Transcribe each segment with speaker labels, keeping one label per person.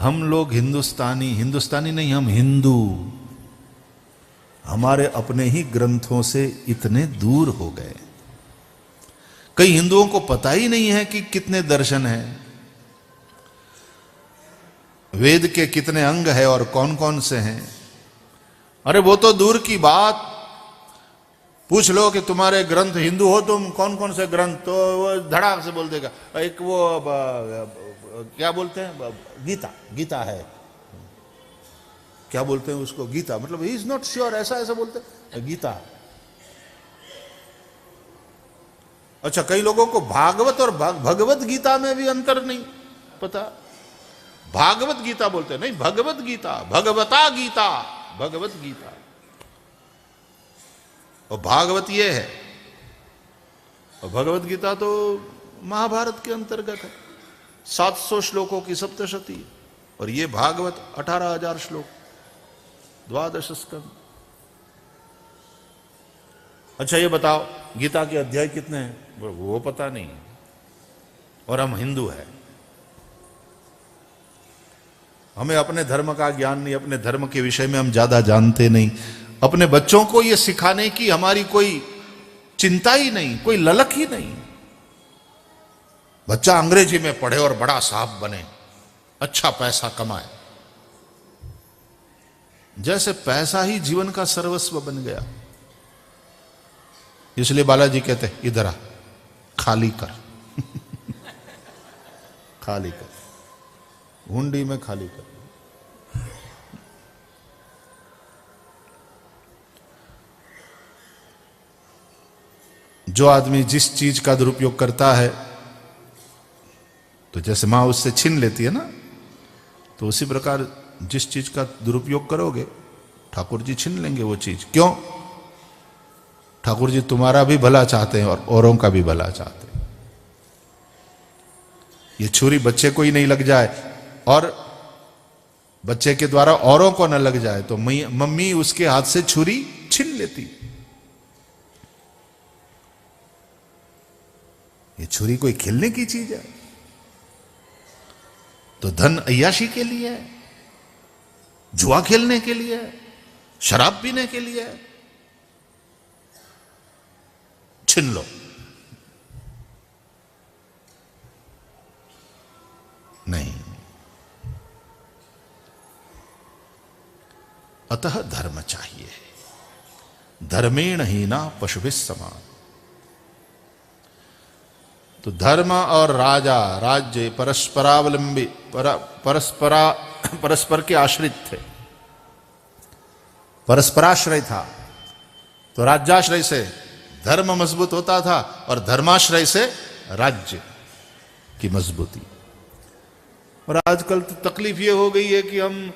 Speaker 1: हम लोग हिंदुस्तानी, हिंदुस्तानी नहीं, हम हिंदू, हमारे अपने ही ग्रंथों से इतने दूर हो गए। कई हिंदुओं को पता ही नहीं है कि कितने दर्शन हैं, वेद के कितने अंग है और कौन कौन से हैं। अरे वो तो दूर की बात, पूछ लो कि तुम्हारे ग्रंथ, हिंदू हो तुम, कौन कौन से ग्रंथ, तो वो धड़ाक से बोल देगा। एक वो क्या बोलते हैं, गीता, गीता है, क्या बोलते हैं उसको, गीता, मतलब ही इज नॉट श्योर, ऐसा ऐसा बोलते हैं गीता। अच्छा, कई लोगों को भागवत और भगवत गीता में भी अंतर नहीं पता। भागवत गीता बोलते हैं, नहीं भगवत गीता, भगवता गीता, भगवत गीता। और भागवत ये है, और भगवत गीता तो महाभारत के अंतर्गत है, 700 श्लोकों की सप्तशती, और ये भागवत 18,000 श्लोक, 12 स्कंद। अच्छा ये बताओ गीता के अध्याय कितने हैं, वो पता नहीं, और हम हिंदू हैं। हमें अपने धर्म का ज्ञान नहीं, अपने धर्म के विषय में हम ज्यादा जानते नहीं, अपने बच्चों को ये सिखाने की हमारी कोई चिंता ही नहीं, कोई ललक ही नहीं। बच्चा अंग्रेजी में पढ़े और बड़ा साहब बने, अच्छा पैसा कमाए, जैसे पैसा ही जीवन का सर्वस्व बन गया। इसलिए बालाजी कहते हैं इधर आ, खाली कर खाली कर, हुंडी में खाली कर। जो आदमी जिस चीज का दुरुपयोग करता है, तो जैसे मां उससे छीन लेती है ना, तो उसी प्रकार जिस चीज का दुरुपयोग करोगे ठाकुर जी छीन लेंगे वो चीज। क्यों? ठाकुर जी तुम्हारा भी भला चाहते हैं और औरों का भी भला चाहते हैं। ये छुरी बच्चे को ही नहीं लग जाए और बच्चे के द्वारा औरों को न लग जाए, तो मम्मी उसके हाथ से छुरी छीन लेती। ये छुरी कोई खेलने की चीज है? तो धन अय्याशी के लिए है, जुआ खेलने के लिए है, शराब पीने के लिए है। छीन लो। नहीं, अतः धर्म चाहिए। धर्मेण हीना पशुभिः समान। तो धर्म और राजा, राज्य परस्परावलंबी, परस्पर के आश्रित थे, परस्पराश्रय था। तो राज्याश्रय से धर्म मजबूत होता था और धर्माश्रय से राज्य की मजबूती। और आजकल तो तकलीफ ये हो गई है कि हम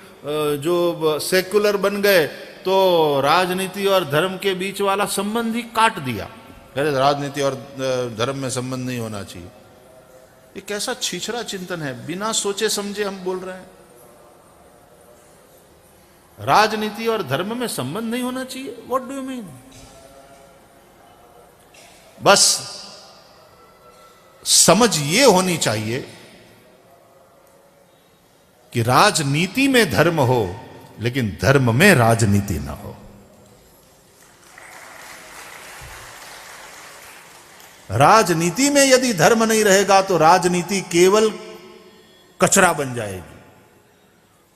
Speaker 1: जो सेकुलर बन गए तो राजनीति और धर्म के बीच वाला संबंध ही काट दिया। राजनीति और धर्म में संबंध नहीं होना चाहिए। ये कैसा छिछरा चिंतन है, बिना सोचे समझे हम बोल रहे हैं। राजनीति और धर्म में संबंध नहीं होना चाहिए, व्हाट डू यू मीन? बस समझ ये होनी चाहिए कि राजनीति में धर्म हो, लेकिन धर्म में राजनीति ना हो। राजनीति में यदि धर्म नहीं रहेगा तो राजनीति केवल कचरा बन जाएगी।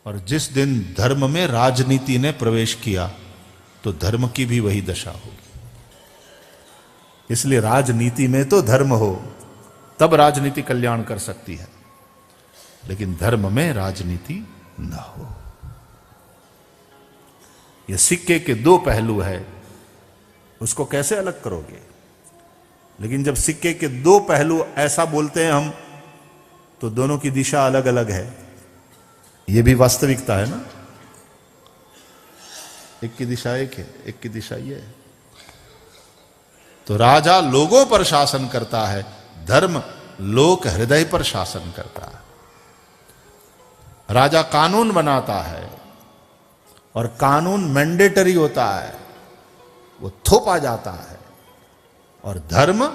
Speaker 1: और जिस दिन धर्म में राजनीति ने प्रवेश किया तो धर्म की भी वही दशा होगी। इसलिए राजनीति में तो धर्म हो, तब राजनीति कल्याण कर सकती है, लेकिन धर्म में राजनीति ना हो। यह सिक्के के दो पहलू है, उसको कैसे अलग करोगे? लेकिन जब सिक्के के दो पहलू ऐसा बोलते हैं हम, तो दोनों की दिशा अलग अलग है। यह भी वास्तविकता है ना, एक की दिशा एक है, एक की दिशा यह है। तो राजा लोगों पर शासन करता है, धर्म लोक हृदय पर शासन करता है। राजा कानून बनाता है और कानून मैंडेटरी होता है, वो थोपा जाता है। और धर्म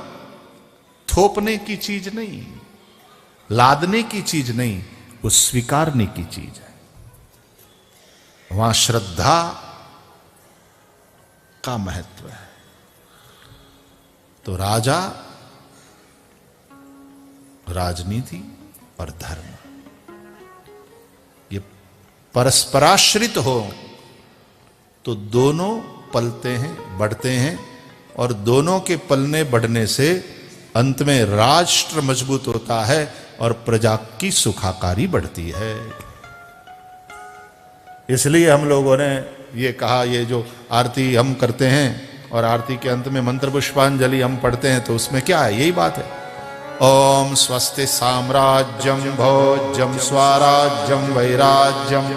Speaker 1: थोपने की चीज नहीं, लादने की चीज नहीं, वो स्वीकारने की चीज है। वहां श्रद्धा का महत्व है। तो राजा, राजनीति और धर्म ये परस्पराश्रित हो तो दोनों पलते हैं, बढ़ते हैं, और दोनों के पलने बढ़ने से अंत में राष्ट्र मजबूत होता है और प्रजा की सुखाकारी बढ़ती है। इसलिए हम लोगों ने ये कहा, ये जो आरती हम करते हैं और आरती के अंत में मंत्र पुष्पांजलि हम पढ़ते हैं, तो उसमें क्या है? यही बात है। ओम स्वस्ति साम्राज्यम भोज्यम स्वराज्यम वैराज्यम।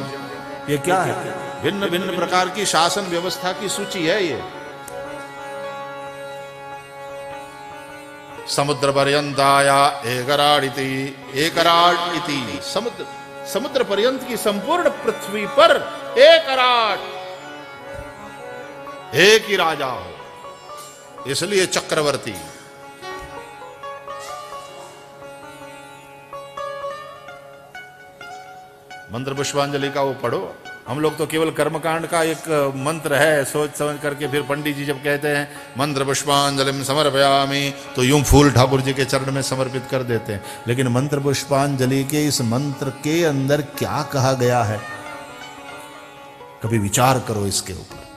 Speaker 1: ये क्या है? भिन्न भिन्न प्रकार की शासन व्यवस्था की सूची है ये। समुद्र पर्यंताया एकराडिति, एकराट इति। समुद्र पर्यंत की संपूर्ण पृथ्वी पर एक अराट, एक ही राजा हो, इसलिए चक्रवर्ती। मंत्र पुष्पांजलि का वो पढ़ो। हम लोग तो केवल कर्मकांड का एक मंत्र है सोच समझ करके, फिर पंडित जी जब कहते हैं मंत्र पुष्पांजलिम समर्पयामि, तो यूं फूल ठाकुर जी के चरण में समर्पित कर देते हैं। लेकिन मंत्र पुष्पांजलि के इस मंत्र के अंदर क्या कहा गया है, कभी विचार करो इसके ऊपर।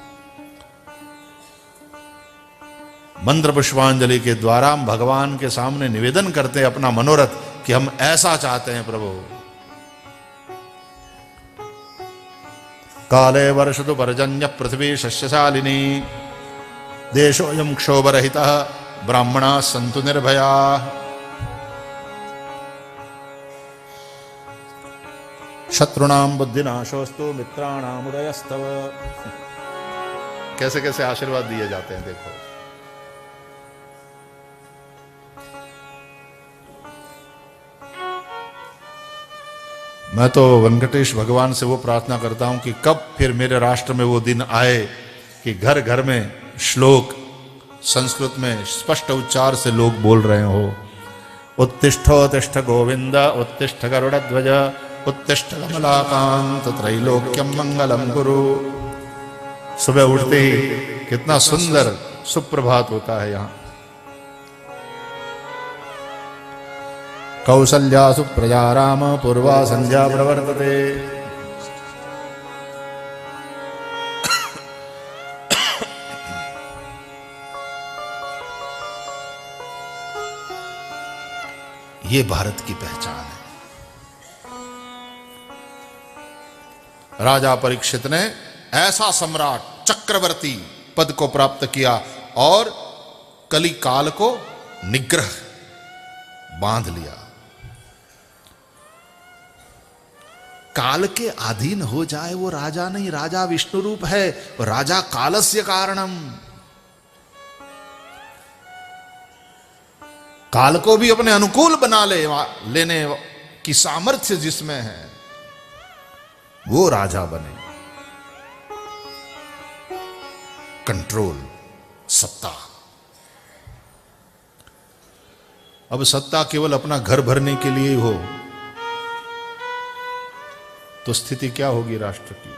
Speaker 1: मंत्र पुष्पांजलि के द्वारा हम भगवान के सामने निवेदन करते हैं अपना मनोरथ कि हम ऐसा चाहते हैं प्रभु। काले वर्षतु पर्जन्य पृथ्वी शस्यशालिनी, देशोऽयं क्षोभरहितः ब्राह्मणाः सन्तु निर्भयाः। शत्रुणां बुद्धिनाशोऽस्तु मित्राणाम् उदयस्तव। कैसे कैसे आशीर्वाद दिए जाते हैं देखो। मैं तो वेंकटेश भगवान से वो प्रार्थना करता हूं कि कब फिर मेरे राष्ट्र में वो दिन आए कि घर घर में श्लोक संस्कृत में स्पष्ट उच्चार से लोग बोल रहे हो। उत्तिष्ठोत्तिष्ठ गोविंद, उत्तिष्ठ गरुड़ध्वज, उत्तिष्ठ कमलाकांत, त्रैलोक्यम मंगलम कुरु। सुबह उठते ही कितना सुंदर सुप्रभात होता है यहाँ। कौसल्या सुप्रजा राम पूर्वा संध्या प्रवर्तते। ये भारत की पहचान है। राजा परीक्षित ने ऐसा सम्राट चक्रवर्ती पद को प्राप्त किया और कली काल को निग्रह बांध लिया। काल के अधीन हो जाए वो राजा नहीं, राजा विष्णु रूप है। राजा कालस्य कारणम, काल को भी अपने अनुकूल बना लेने की सामर्थ्य जिसमें है वो राजा बने। कंट्रोल, सत्ता। अब सत्ता केवल अपना घर भरने के लिए हो तो स्थिति क्या होगी राष्ट्र की।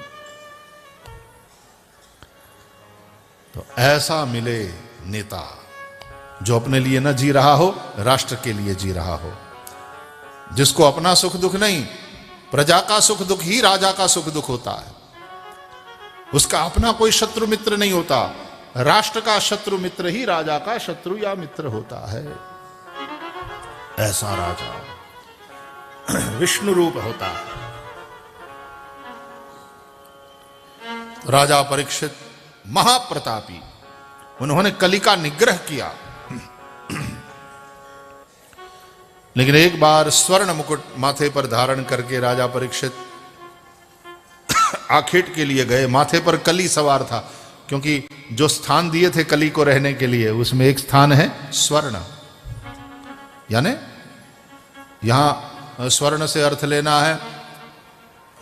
Speaker 1: तो ऐसा मिले नेता जो अपने लिए न जी रहा हो, राष्ट्र के लिए जी रहा हो, जिसको अपना सुख दुख नहीं, प्रजा का सुख दुख ही राजा का सुख दुख होता है। उसका अपना कोई शत्रु मित्र नहीं होता, राष्ट्र का शत्रु मित्र ही राजा का शत्रु या मित्र होता है। ऐसा राजा विष्णु रूप होता है। राजा परीक्षित महाप्रतापी, उन्होंने कली का निग्रह किया। लेकिन एक बार स्वर्ण मुकुट माथे पर धारण करके राजा परीक्षित आखेट के लिए गए। माथे पर कली सवार था, क्योंकि जो स्थान दिए थे कली को रहने के लिए उसमें एक स्थान है स्वर्ण। यानी यहां स्वर्ण से अर्थ लेना है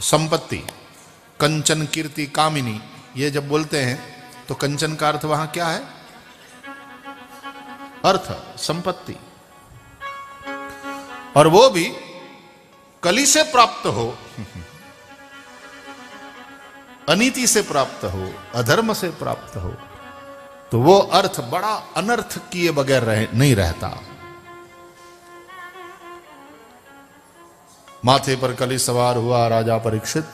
Speaker 1: संपत्ति। कंचन कीर्ति कामिनी, ये जब बोलते हैं तो कंचन का अर्थ वहां क्या है? अर्थ, संपत्ति। और वो भी कली से प्राप्त हो, अनीति से प्राप्त हो, अधर्म से प्राप्त हो, तो वो अर्थ बड़ा अनर्थ किए बगैर नहीं रहता। माथे पर कली सवार हुआ राजा परीक्षित,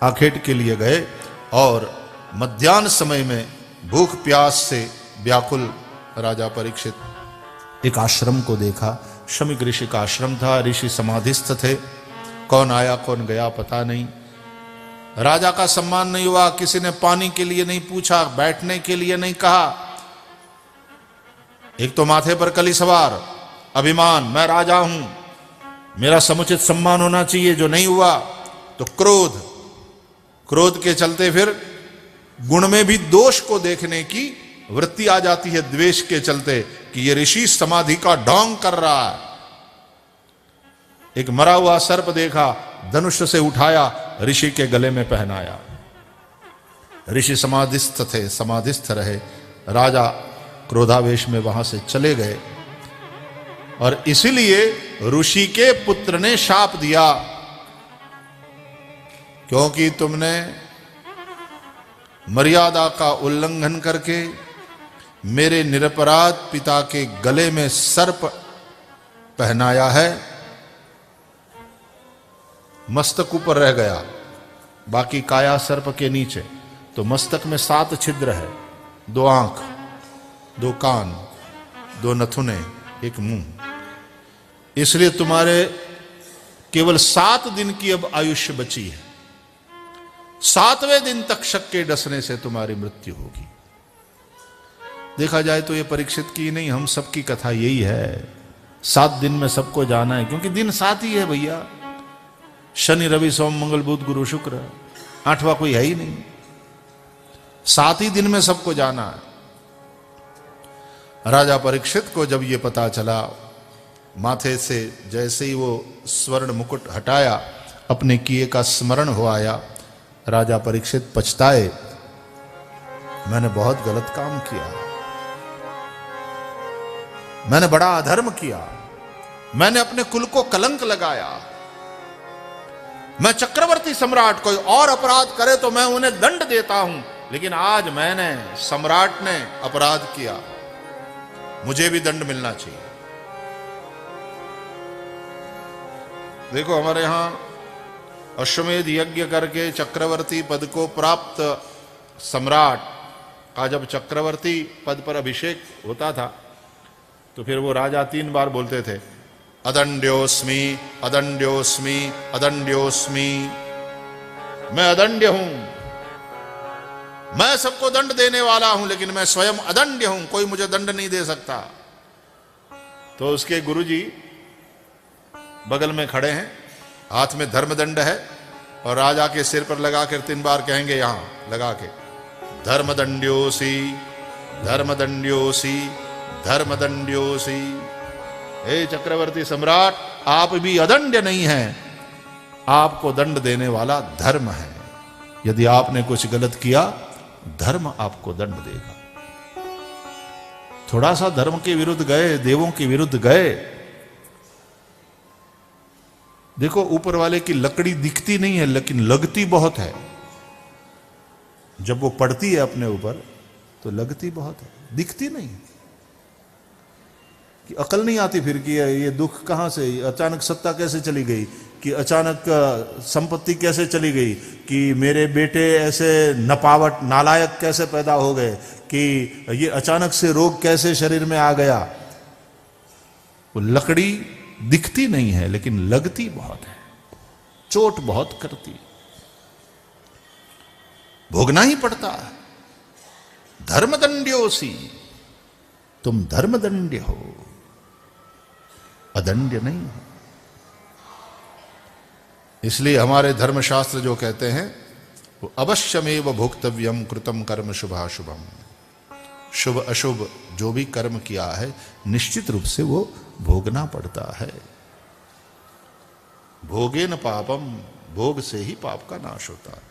Speaker 1: आखेट के लिए गए और मध्याह्न समय में भूख प्यास से व्याकुल राजा परीक्षित एक आश्रम को देखा। शमीक ऋषि का आश्रम था, ऋषि समाधिस्थ थे, कौन आया कौन गया पता नहीं। राजा का सम्मान नहीं हुआ, किसी ने पानी के लिए नहीं पूछा, बैठने के लिए नहीं कहा। एक तो माथे पर कली सवार, अभिमान, मैं राजा हूं, मेरा समुचित सम्मान होना चाहिए, जो नहीं हुआ। तो क्रोध, क्रोध के चलते फिर गुण में भी दोष को देखने की वृत्ति आ जाती है, द्वेष के चलते कि ये ऋषि समाधि का ढोंग कर रहा है। एक मरा हुआ सर्प देखा, धनुष से उठाया, ऋषि के गले में पहनाया। ऋषि समाधिस्थ थे, समाधिस्थ रहे। राजा क्रोधावेश में वहां से चले गए और इसीलिए ऋषि के पुत्र ने शाप दिया, क्योंकि तुमने मर्यादा का उल्लंघन करके मेरे निरपराध पिता के गले में सर्प पहनाया है। मस्तक ऊपर रह गया, बाकी काया सर्प के नीचे। तो मस्तक में 7 छिद्र है, 2 आंख, 2 कान, 2 नथुने, 1 मुंह। इसलिए तुम्हारे केवल 7 दिन की अब आयुष्य बची है। 7वें दिन तक शक के डसने से तुम्हारी मृत्यु होगी। देखा जाए तो ये परीक्षित की नहीं, हम सबकी कथा यही है। 7 दिन में सबको जाना है, क्योंकि दिन 7 ही है भैया। शनि रवि सोम मंगल बुध गुरु शुक्र, 8वां कोई है ही नहीं। 7 ही दिन में सबको जाना है। राजा परीक्षित को जब ये पता चला, माथे से जैसे ही वो स्वर्ण मुकुट हटाया, अपने किए का स्मरण हो आया। राजा परीक्षित पछताए, मैंने बहुत गलत काम किया, मैंने बड़ा अधर्म किया, मैंने अपने कुल को कलंक लगाया। मैं चक्रवर्ती सम्राट कोई और अपराध करे तो मैं उन्हें दंड देता हूं, लेकिन आज मैंने, सम्राट ने अपराध किया, मुझे भी दंड मिलना चाहिए। देखो हमारे यहां अश्वमेध यज्ञ करके चक्रवर्ती पद को प्राप्त सम्राट का जब चक्रवर्ती पद पर अभिषेक होता था, तो फिर वो राजा 3 बार बोलते थे, अदंड्योस्मि अदंड्योस्मि अदंड्योस्मि, मैं अदंड्य हूं, मैं सबको दंड देने वाला हूं, लेकिन मैं स्वयं अदंड्य हूं, कोई मुझे दंड नहीं दे सकता। तो उसके गुरुजी बगल में खड़े हैं, हाथ में धर्मदंड है, और राजा के सिर पर लगा कर 3 बार कहेंगे, यहां लगा के, धर्मदंड्योसी धर्मदंड्योसी धर्मदंड्योसी। हे चक्रवर्ती सम्राट, आप भी अदंड्य नहीं हैं, आपको दंड देने वाला धर्म है। यदि आपने कुछ गलत किया, धर्म आपको दंड देगा। थोड़ा सा धर्म के विरुद्ध गए, देवों के विरुद्ध गए। देखो ऊपर वाले की लकड़ी दिखती नहीं है, लेकिन लगती बहुत है। जब वो पड़ती है अपने ऊपर तो लगती बहुत है, दिखती नहीं। कि अकल नहीं आती फिर कि ये दुख कहां से, अचानक सत्ता कैसे चली गई, कि अचानक संपत्ति कैसे चली गई, कि मेरे बेटे ऐसे नपावट नालायक कैसे पैदा हो गए, कि ये अचानक से रोग कैसे शरीर में आ गया। वो लकड़ी दिखती नहीं है, लेकिन लगती बहुत है, चोट बहुत करती, भोगना ही पड़ता है। धर्मदंड्योसी, तुम धर्मदंड्य हो, अदंड्य नहीं हो। इसलिए हमारे धर्मशास्त्र जो कहते हैं, वो अवश्यमेव भोक्तव्यम कृतम कर्म शुभाशुभम, शुभ अशुभ जो भी कर्म किया है निश्चित रूप से वो भोगना पड़ता है। भोगेन पापम, भोग से ही पाप का नाश होता है।